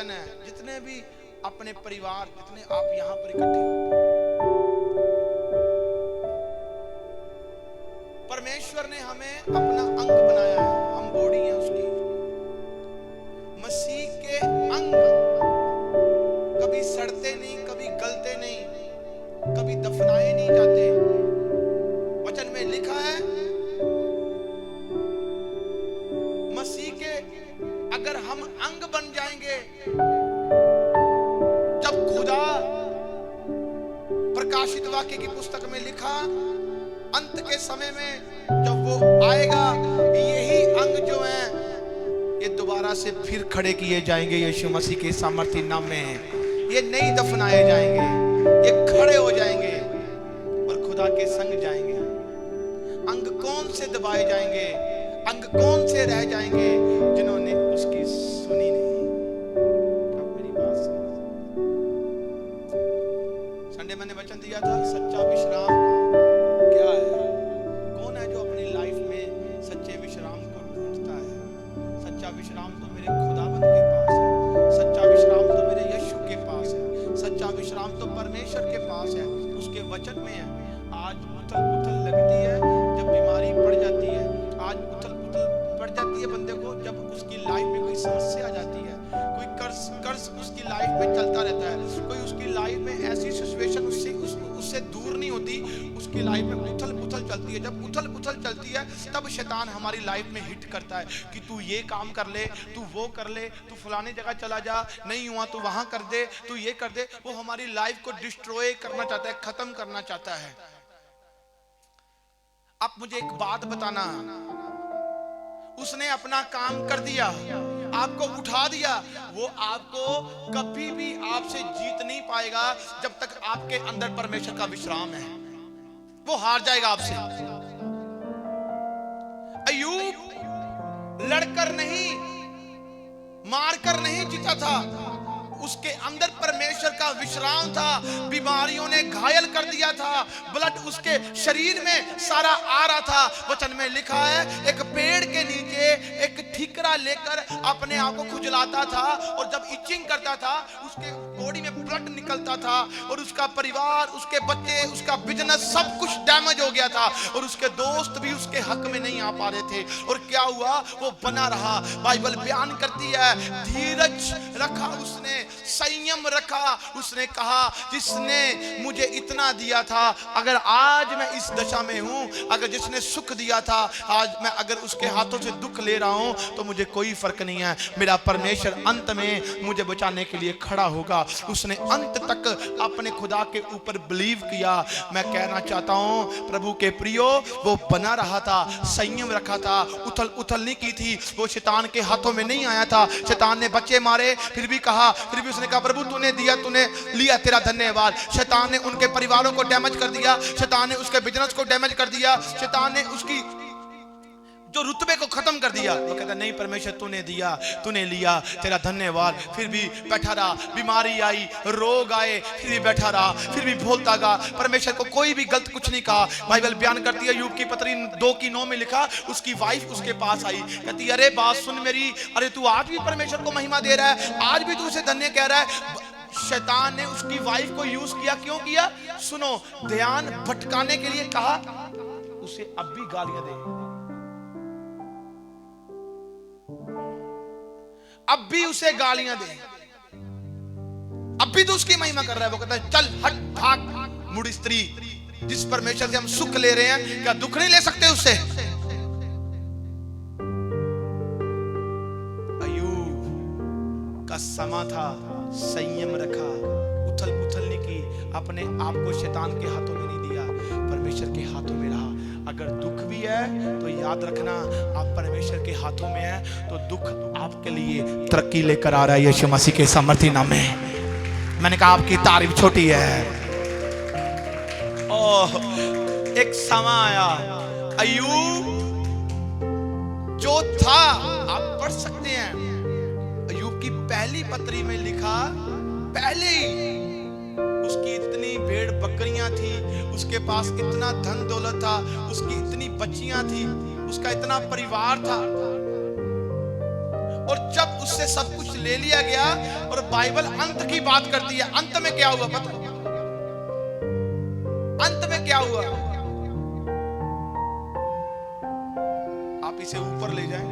जन है, जितने भी अपने परिवार, जितने आप यहां पर इकट्ठे हो, परमेश्वर ने हमें अपना अंग बनाया है, हम बॉडी है उसकी। मसीह के अंग कभी सड़ते नहीं, कभी गलते नहीं, कभी दफनाए नहीं जाते। वचन में लिखा है मसीह के अगर हम अंग बन जाएंगे, जब खुदा प्रकाशित वाक्य की पुस्तक में लिखा अंत के समय में जब वो आएगा, यही अंग जो है ये दोबारा से फिर खड़े किए जाएंगे यीशु मसीह के सामर्थी नाम में। ये नहीं दफनाए जाएंगे, ये खड़े हो जाएंगे और खुदा के संग जाएंगे। अंग कौन से दबाए जाएंगे, अंग कौन से रह जाएंगे? जिन्होंने उसकी सुनी नहीं। आप मेरी बात सुनो। संडे मैंने वचन दिया था, सच्चा विश्राम क्या है? कौन है जो अपनी लाइफ में सच्चे विश्राम को ढूंढता है? सच्चा विश्राम तो मेरे खुदाबंद के पास है, सच्चा विश्राम तो मेरे यीशु के पास है, सच्चा विश्राम तो परमेश्वर के पास है, उसके वचन में है। आज उथल पुथल लगती है जब बीमारी पड़ जाती है, आज उथल पुथल पड़ जाती है बंदे को जब उसकी लाइफ में कोई समस्या आ जाती है, कोई कर्ज उसकी लाइफ में चलता रहता है, कोई उसकी लाइफ में ऐसी सिचुएशन उससे दूर नहीं होती, उसकी लाइफ में उथल पुथल चलती है। जब उथल पुथल चलती है तब शैतान हमारी लाइफ में हिट करता है कि तू ये काम कर ले, तू वो कर ले, तू फलानी जगह चला जा, नहीं हुआ तो वहां कर दे, तू ये कर दे। वो हमारी लाइफ को डिस्ट्रॉय करना चाहता है, खत्म करना चाहता है। आप मुझे एक बात बताना, उसने अपना काम कर दिया, आपको उठा दिया, वो आपको कभी भी आपसे जीत नहीं पाएगा जब तक आपके अंदर परमेश्वर का विश्राम है। वो हार जाएगा आपसे। अय्यूब लड़कर नहीं, मारकर नहीं जीता था, उसके अंदर परमेश्वर का विश्राम था। बीमारियों ने घायल कर दिया था, ब्लड उसके शरीर में सारा आ रहा था। वचन में लिखा है एक पेड़ के नीचे एक ठीकरा लेकर अपने आप को खुजलाता था, और जब इचिंग करता था उसके बॉडी में ब्लड निकलता था, और उसका परिवार, उसके बच्चे, उसका बिजनेस सब कुछ डैमेज हो गया था, और उसके दोस्त भी उसके हक में नहीं आ पा रहे थे। और क्या हुआ? वो बना रहा। बाइबल बयान करती है धीरज रखा उसने, संयम रखा। उसने कहा जिसने मुझे इतना दिया था, अगर आज मैं इस दशा में हूं, अगर जिसने सुख दिया था आज मैं अगर उसके हाथों से दुख ले रहा हूं, तो मुझे कोई फर्क नहीं है, मेरा परमेश्वर अंत में मुझे बचाने के लिए खड़ा होगा। उसने अंत तक अपने खुदा के ऊपर बिलीव किया। मैं कहना चाहता हूं प्रभु के प्रियो, वो बना रहा था, संयम रखा था, उथल उथल नहीं की थी, वो शैतान के हाथों में नहीं आया था। शैतान ने बच्चे मारे, फिर भी कहा, फिर भी उसने कहा प्रभु तूने दिया, तूने लिया, तेरा धन्यवाद। शैतान ने उनके परिवारों को डैमेज कर दिया, शैतान ने उसके बिजनेस को डैमेज कर दिया, शैतान ने उसकी जो रुतबे को खत्म कर दिया। वो कहता नहीं परमेश्वर तूने दिया, तूने लिया, तेरा धन्यवाद। फिर भी बैठा रहा, बीमारी आई, रोग आए, फिर भी बैठा रहा, फिर भी बोलता गया, परमेश्वर को कोई भी गलत कुछ नहीं कहा। बाइबल बयान करती है, यूब की पत्री 2:9 में लिखा, उसकी वाइफ उसके पास आई, कहती अरे बात सुन मेरी, अरे तू आज भी परमेश्वर को महिमा दे रहा है, आज भी तू उसे धन्य कह रहा है। शैतान ने उसकी वाइफ को यूज किया। क्यों किया? सुनो, ध्यान भटकाने के लिए कहा, उसे अब भी गालियां दे, अब भी उसे गालियां दे, अब भी तो उसकी महिमा कर रहा है। वो कहता है चल हट भाग, मूढ़ स्त्री, जिस परमेश्वर से हम सुख ले रहे हैं, क्या दुख नहीं ले सकते उससे? अय्यूब का समा था, संयम रखा, उथल पुथल नहीं की, अपने आप को शैतान के हाथों में नहीं दिया, परमेश्वर के हाथों में रहा। अगर दुख भी है तो याद रखना, आप परमेश्वर के हाथों में है तो दुख आपके लिए तरक्की लेकर आ रहा है यीशु मसीह के सामर्थी नाम में। मैंने कहा आपकी तारीफ छोटी है। ओह, एक समय आया, अय्यूब जो था, आप पढ़ सकते हैं, अय्यूब की पहली पत्री में लिखा, पहले ही उसकी इतनी भेड़ बकरियां थी, उसके पास इतना धन दौलत था, उसकी इतनी बच्चियां थी, उसका इतना परिवार था, और जब उसे उससे सब कुछ ले लिया गया। और बाइबल अंत की बात करती है। अंत में क्या हुआ पता? अंत में क्या हुआ? आप इसे ऊपर ले जाएं।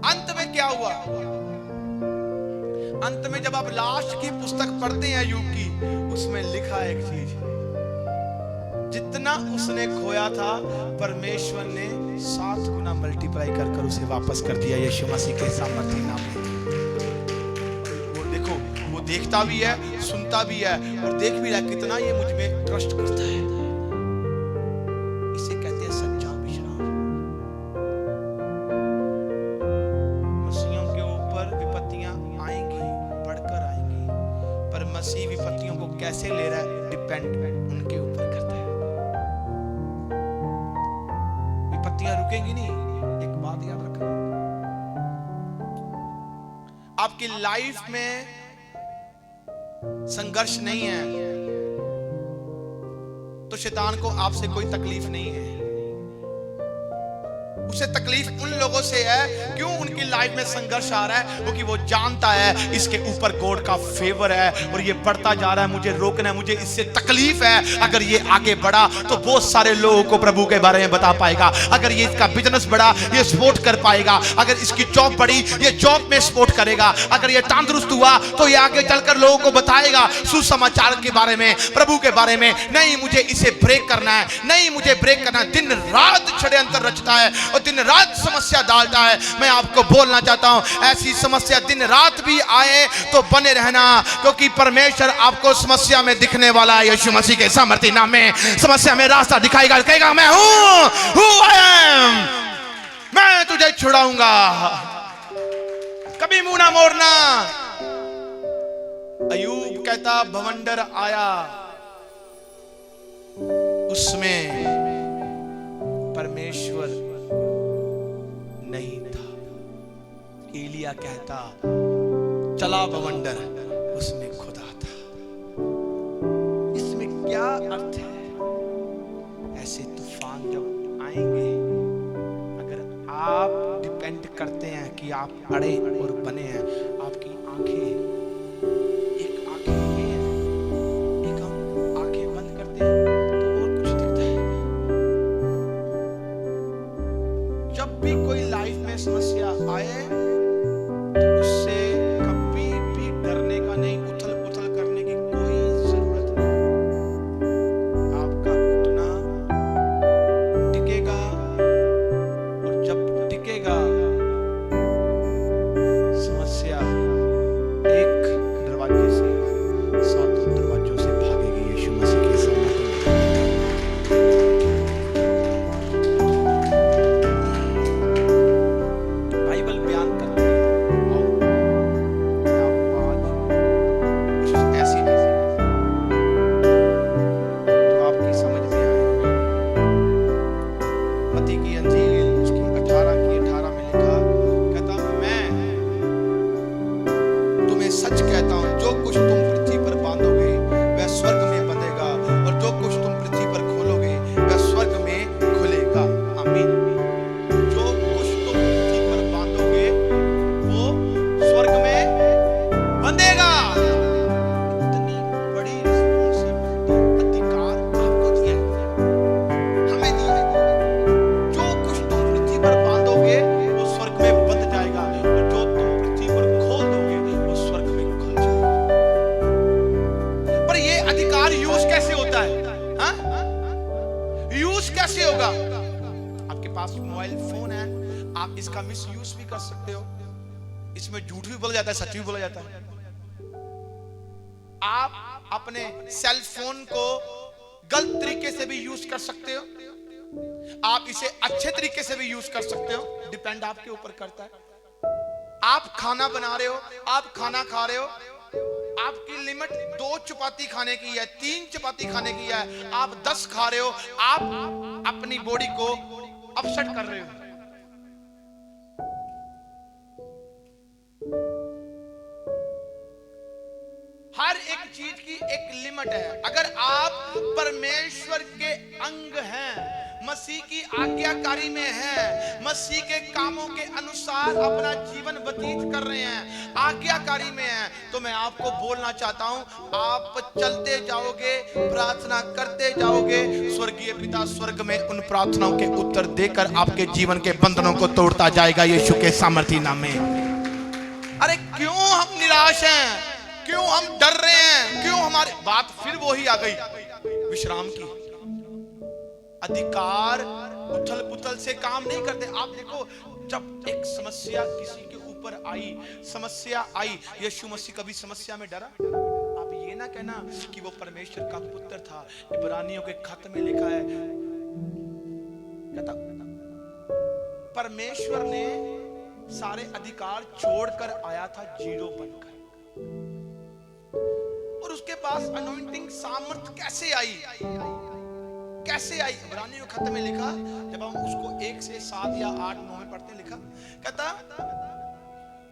अंत में क्या हुआ? अंत में जब आप लास्ट की पुस्तक पढ़ते हैं अय्यूब की, उसमें लिखा एक चीज, जितना उसने खोया था परमेश्वर ने 7 गुना मल्टीप्लाई कर कर उसे वापस कर दिया यीशु मसीह के सामर्थ्य नाम में। वो देखो, वो देखता भी है, सुनता भी है और देख भी रहा है कितना ये मुझ में ट्रस्ट करता है। इसे कहते हैं सच्चा विश्राम। मसीहों के ऊपर विपत्तियां आएंगी, बढ़कर आएंगी, पर मसीह विपत्तियों को कैसे ले रहा है डिपेंड उनके ऊपर करता है। विपत्तियां रुकेंगी नहीं। एक बात याद रखना, आपकी लाइफ में संघर्ष नहीं है तो शैतान को आपसे कोई तकलीफ नहीं है। उसे तकलीफ उन लोगों से है, क्यों उनकी लाइफ में संघर्ष आ रहा है? क्योंकि वो जानता है इसके ऊपर गॉड का फेवर है और ये बढ़ता जा रहा है, मुझे रोकना है, मुझे इससे तकलीफ है। अगर ये आगे बढ़ा तो बहुत सारे लोगों को प्रभु के बारे में बता पाएगा। अगर ये इसका बिजनेस बढ़ा, ये सपोर्ट कर पाएगा। अगर इसकी जॉब बढ़ी, ये जॉब में सपोर्ट करेगा। अगर ये तंदुरुस्त हुआ तो ये आगे चलकर लोगों को बताएगा सुसमाचार के बारे में, प्रभु के बारे में। नहीं, मुझे इसे ब्रेक करना है, नहीं मुझे ब्रेक करना है। दिन रात षड्यंत्र रचता है और दिन रात समस्या डालता है। मैं आपको बोलना चाहता हूं, ऐसी समस्या दिन रात भी आए तो बने रहना, क्योंकि परमेश्वर आपको समस्या में दिखने वाला है। यीशु मसीह के सामर्थ्य नाम में समस्या में रास्ता दिखाएगा, कहेगा मैं हूं, हु आई एम, मैं तुझे छुड़ाऊंगा, कभी मुंह ना मोड़ना। अय्यूब कहता भवंडर आया, उसमें परमेश्वर नहीं था। एलिया कहता चला बवंडर, उसमें खुदा था। इसमें क्या अर्थ है? ऐसे तूफान जब आएंगे, अगर आप डिपेंड करते हैं कि आप अड़े और बने हैं, आपकी आंखें, एक आंखें ये है, एक हम आंखें बंद करते हैं तो और कुछ दिखता है। जब भी कोई लाइफ में समस्या आए तो उससे कभी भी डरने का नहीं, उथल पुथल करने की कोई जरूरत नहीं। आपका घुटना टिकेगा और जब टिकेगा समस्या एक दरवाजे से 7 दरवाजों से भागेगी। यीशु मसीह के सामने बाइबल बयान करती है। ऐसी जो आपकी समझ में आए। मत्ती की अंजील उसकी 18 में लिखा, कहता मैं तुम्हें सच कहता हूं, जो कुछ तुम पृथ्वी पर बांधोगे वह स्वर्ग में बंधेगा, और जो कुछ तुम पृथ्वी पर खोलोगे वह स्वर्ग में खुलेगा। आमीन। जो कुछ तुम पृथ्वी पर बांधोगे वो स्वर्ग में बंधेगा। इतनी बड़ी रिस्पॉन्सिबिलिटी, अधिकार आपको दिया है, हमें दिया है। जो कुछ तुम पृथ्वी पर बांधोगे वो स्वर्ग में बंध जाएगा, और जो तुम पृथ्वी पर खोल दोगे वो स्वर्ग में खुल जाएगा। पर ये अधिकार यूज कैसे होता है? यूज कैसे होगा? आपके पास मोबाइल फोन है, आप इसका मिस यूज भी कर सकते हो। इसमें झूठ भी बोला जाता है, सच भी बोला जाता है। आप अपने सेल फोन को गलत तरीके से भी यूज कर सकते हो, आप इसे अच्छे तरीके से भी यूज कर सकते हो, डिपेंड आपके ऊपर करता है। आप खाना बना रहे हो, आप खाना खा रहे हो, आपकी लिमिट 2 चपाती खाने की है, 3 चपाती खाने की है, आप 10 खा रहे हो, आप अपनी बॉडी को अपसेट कर रहे हो। हर एक चीज की एक लिमिट है। अगर आप परमेश्वर के अंग हैं, मसीह की आज्ञाकारी में है, मसीह के कामों के अनुसार अपना जीवन व्यतीत कर रहे हैं, आज्ञाकारी में है, तो मैं आपको बोलना चाहता हूं, आप चलते जाओगे, प्रार्थना करते जाओगे, स्वर्गीय पिता स्वर्ग में उन प्रार्थनाओं के उत्तर देकर आपके जीवन के बंधनों को तोड़ता जाएगा यीशु के सामर्थी नाम में। अरे क्यों हम निराश हैं, क्यों हम डर रहे हैं, क्यों हमारी बात फिर वही आ गई विश्राम की। अधिकार उथल पुथल से काम नहीं करते। आप देखो, जब एक समस्या किसी के ऊपर आई, समस्या आई, यीशु मसीह कभी समस्या में डरा? आप ये ना कहना कि वो परमेश्वर का पुत्र था। इब्रानियों के खत में लिखा है, कहता परमेश्वर ने सारे अधिकार छोड़कर आया था जीरो बनकर, और उसके पास अनॉइंटिंग सामर्थ कैसे आई, कैसे आई? इब्रानियों खत में लिखा, जब हम उसको 1 से 7 या 8, 9 में पढ़ते, लिखा, कहता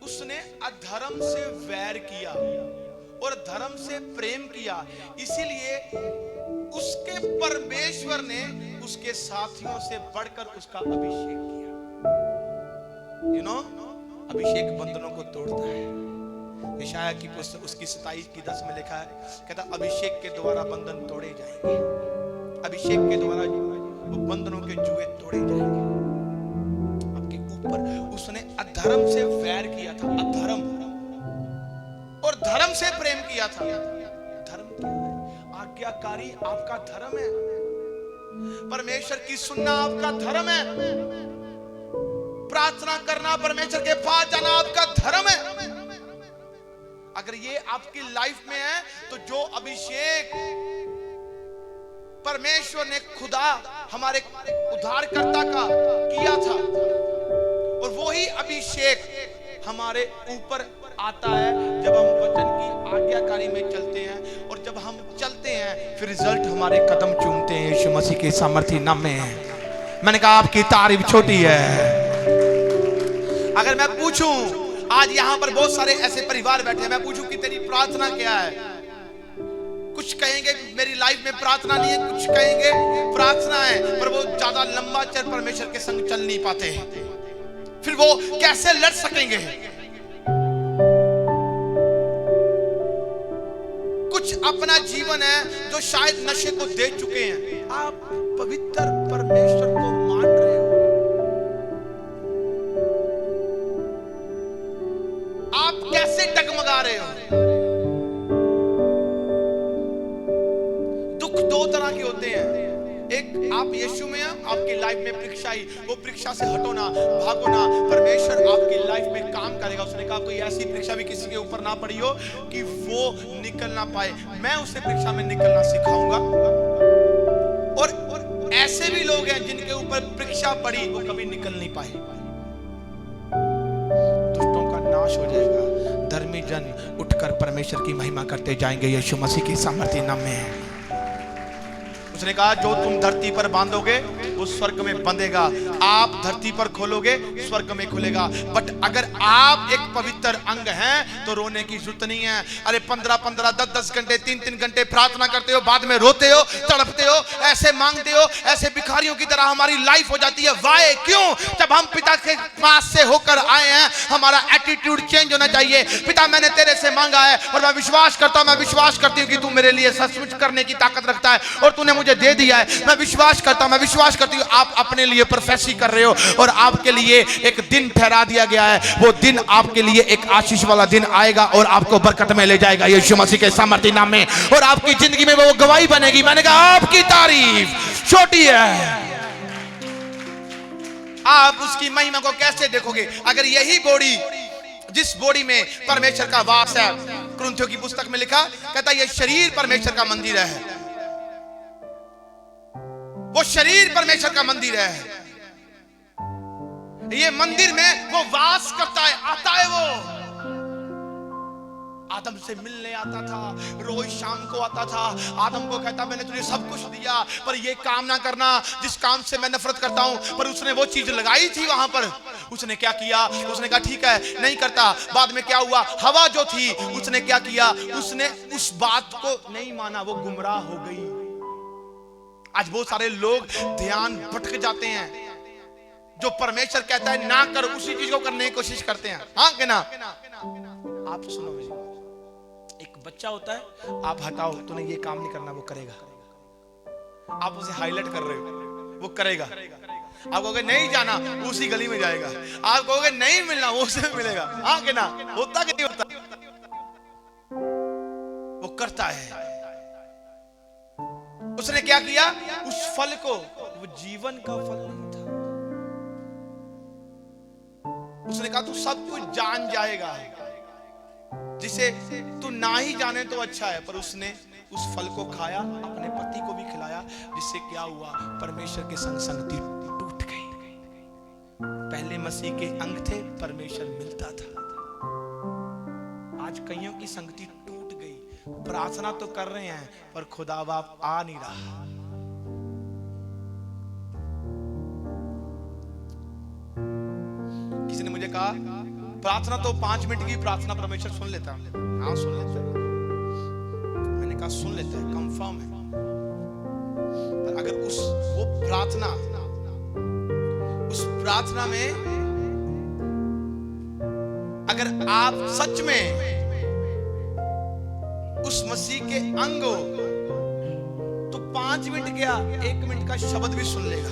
उसने अधर्म से वैर किया और धर्म से प्रेम किया, इसीलिए उसके परमेश्वर ने उसके साथियों से बढ़कर उसका अभिषेक किया। यू नो, अभिषेक बंधनों को तोड़ता है। यशायाह की पुस्तक उसकी 27:10 में लिखा है, कहता अभिषेक के द्वारा बंधन तोड़े जाएंगे, अभिषेक के द्वारा वो बंधनों के जुए तोड़े जाएंगे। आपके ऊपर उसने अधर्म से वैर किया था, अधर्म, और धर्म से प्रेम किया था। धर्म क्या है? आज्ञाकारी आपका धर्म है, परमेश्वर की सुनना आपका धर्म है, प्रार्थना करना, परमेश्वर के पास जाना आपका धर्म है। अगर ये आपकी लाइफ में है तो जो अभिषेक परमेश्वर ने खुदा हमारे उद्धारकर्ता का किया था, और वही अभिषेक हमारे ऊपर आता है जब हम वचन की आज्ञाकारी में चलते हैं, और जब हम चलते हैं फिर रिजल्ट हमारे कदम चूमते हैं यीशु मसीह के सामर्थी नाम में। मैंने कहा आपकी तारीफ छोटी है। अगर मैं पूछूं, आज यहां पर बहुत सारे ऐसे परिवार बैठे हैं, मैं पूछूं कि तेरी प्रार्थना क्या है? कुछ कहेंगे मेरी लाइफ में प्रार्थना नहीं है, कुछ कहेंगे प्रार्थना है, पर वो ज्यादा लंबा चल परमेश्वर के संग चल नहीं पाते हैं, फिर वो कैसे लड़ सकेंगे? कुछ अपना जीवन है जो शायद नशे को दे चुके हैं। आप पवित्र परमेश्वर को मान रहे हो, आप कैसे डगमगा रहे हो? दुख 2 तरह के होते हैं, एक आप यीशु में हैं, आपकी लाइफ में परीक्षा आई, वो परीक्षा से हटो ना, भागो ना, परमेश्वर आपकी लाइफ में काम करेगा। उसने कहा कोई ऐसी परीक्षा भी किसी के ऊपर ना पड़ी हो कि वो निकल ना पाए, मैं उसे परीक्षा में निकलना सिखाऊंगा। और ऐसे भी लोग हैं जिनके ऊपर परीक्षा पड़ी, वो कभी निकल नहीं पाए, दुष्टों का नाश हो जाएगा, धर्मी जन उठकर परमेश्वर की महिमा करते जाएंगे यीशु मसीह के सामर्थी नाम में। उसने कहा जो तुम धरती पर बांधोगे वो स्वर्ग में बंधेगा, आप धरती पर खोलोगे स्वर्ग में खुलेगा। बट अगर आप एक पवित्र अंग हैं तो रोने की जरूरत नहीं है। अरे 15-15, 10-10 घंटे, 3-3 घंटे प्रार्थना करते हो, बाद में रोते हो, तड़पते हो, ऐसे मांगते हो, ऐसे भिखारियों की तरह हमारी लाइफ हो जाती है। वाई? क्यों? जब हम पिता के पास से होकर आए हैं, हमारा एटीट्यूड चेंज होना चाहिए। पिता मैंने तेरे से मांगा है और मैं विश्वास करता हूं, मैं विश्वास करती हूँ कि तू मेरे लिए सचमुच करने की ताकत रखता है और तूने मुझे दे दिया है। मैं विश्वास करता हूं, मैं विश्वास करती हूँ आप अपने लिए प्रोफेसी कर रहे हो और आपके लिए एक दिन ठहरा दिया गया है। वो दिन आपके लिए एक आशीष वाला दिन आएगा और आपको बरकत में ले जाएगा यीशु मसीह के सामर्थी नाम में, और आपकी जिंदगी में वो गवाही बनेगी। मैंने कहा आपकी तारीफ छोटी है, आप उसकी महिमा को कैसे देखोगे? अगर यही बॉडी, जिस बॉडी में परमेश्वर का वास है, कुरिन्थियों की पुस्तक में लिखा, कहता ये शरीर परमेश्वर का मंदिर है, वो शरीर परमेश्वर का मंदिर है, ये मंदिर में वो वास करता है, आता है। वो आदम से मिलने आता था, रोज शाम को आता था, आदम को कहता मैंने तुझे सब कुछ दिया पर ये काम ना करना जिस काम से मैं नफरत करता हूं। पर उसने वो चीज लगाई थी वहां पर, उसने क्या किया? उसने कहा ठीक है नहीं करता। बाद में क्या हुआ? हवा जो थी उसने क्या किया? उसने उस बात को नहीं माना, वो गुमराह हो गई। आज बहुत सारे लोग ध्यान भटक जाते हैं, जो परमेश्वर कहता है ना कर उसी चीज को करने की कोशिश करते हैं। हाँ कि ना? आप सुनो, एक बच्चा होता है, आप हटाओ तूने ये काम नहीं करना, वो करेगा। आप उसे हाईलाइट कर रहे हो, वो करेगा। आप कहोगे नहीं जाना, वो उसी गली में जाएगा। आप कहोगे नहीं मिलना, वो उसे मिलेगा। हाँ कि ना? होता कि नहीं होता? वो करता है। उसने क्या किया? उस फल को, वो जीवन का फल नहीं था। उसने कहा तू सब कुछ जान जाएगा, जिसे तू ना ही जाने तो अच्छा है। पर उसने उस फल को खाया, अपने पति को भी खिलाया, जिससे क्या हुआ? परमेश्वर के संग संगति टूट गई। पहले मसीह के अंग थे, परमेश्वर मिलता था। आज कईयों की संगति टूट गई। प्रार्थना तो कर रहे हैं पर खुदा बाप आ नहीं रहा। किसी ने मुझे कहा प्रार्थना तो 5 मिनट की प्रार्थना परमेश्वर सुन लेता है। हाँ सुन लेता है। मैंने कहा सुन लेता है, कंफर्म है। पर अगर वो प्रार्थना में अगर आप सच में उस मसीह के अंग हो, तो 5 मिनट क्या 1 मिनट का शब्द भी सुन लेगा।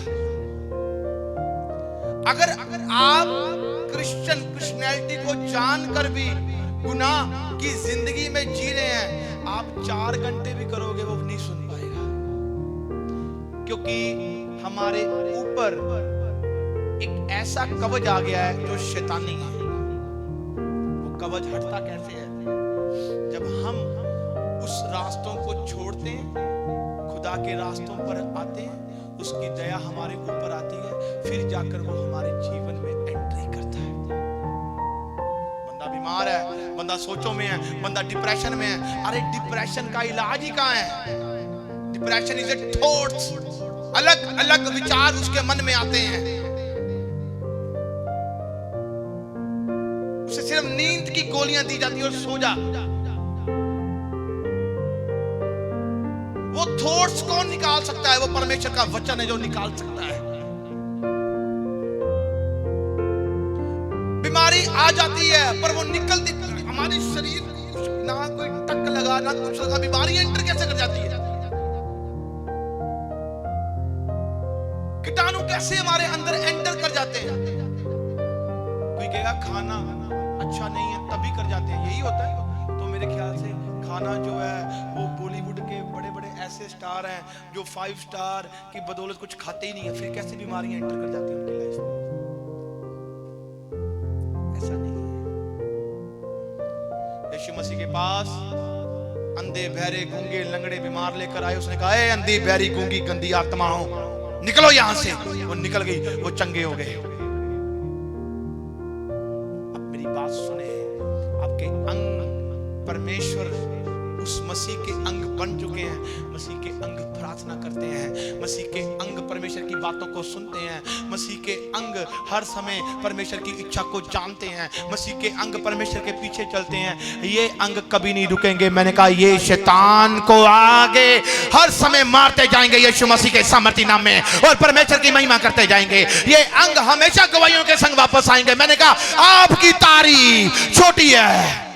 अगर आप क्रिश्चियनिटी को जानकर भी गुनाह की जिंदगी में जी रहे हैं, आप 4 घंटे भी करोगे वो नहीं सुन पाएगा। क्योंकि हमारे ऊपर एक ऐसा कवच आ गया है जो शैतानी है। वो कवच हटता कैसे है? जब हम उस रास्तों को छोड़ते हैं, खुदा के रास्तों पर आते हैं, उसकी दया हमारे ऊपर आती है, फिर जाकर वो हमारे जीवन में एंट्री करता है। बंदा बीमार है, बंदा सोचों में है, बंदा डिप्रेशन में है। अरे डिप्रेशन का इलाज ही कहाँ है? Depression is a thoughts. अलग अलग विचार उसके मन में आते हैं। उसे सिर्फ नींद की गोलियां दी जाती है और सो जा। वो थॉट्स कौन निकाल सकता है? वो परमेश्वर का वचन है जो निकाल सकता है। बीमारी आ जाती है पर वो निकलती, हमारे शरीर को ना कोई टक लगा ना कुछ लगा, बीमारी एंटर कैसे कर जाती है? कीटाणु कैसे हमारे अंदर एंटर कर जाते हैं? कोई कहेगा खाना अच्छा नहीं है तभी कर जाते हैं, यही होता है। तो मेरे ख्याल से खाना जो है वो बॉलीवुड के बड़े बड़े ऐसे स्टार हैं जो 5 स्टार की बदौलत कुछ खाते ही नहीं है, फिर कैसे बीमारियां एंटर कर जाती हैं उनकी लाइफ में? ऐसा नहीं है। यीशु मसीह के पास अंधे बहरे गूंगे लंगड़े बीमार लेकर आए। उसने कहा ए अंधी बहरी गूंगी गंदी आत्माओं निकलो यहां से। वो निकल गई, वो चंगे हो गए। अब मेरी बात सुने, आपके अंग परमेश्वर उस मसीह के अंग बन चुके हैं। मसीह के अंग प्रार्थना करते हैं, मसीह के अंग परमेश्वर की बातों को सुनते हैं, मसीह के अंग हर समय परमेश्वर की इच्छा को जानते हैं, मसीह के अंग परमेश्वर के पीछे चलते हैं। ये अंग कभी नहीं रुकेंगे। मैंने कहा ये शैतान को आगे हर समय मारते जाएंगे यीशु मसीह के सामर्थी नाम में, और परमेश्वर की महिमा करते जाएंगे। ये अंग हमेशा गवाहियों के संग वापस आएंगे। मैंने कहा आपकी तारीफ छोटी है।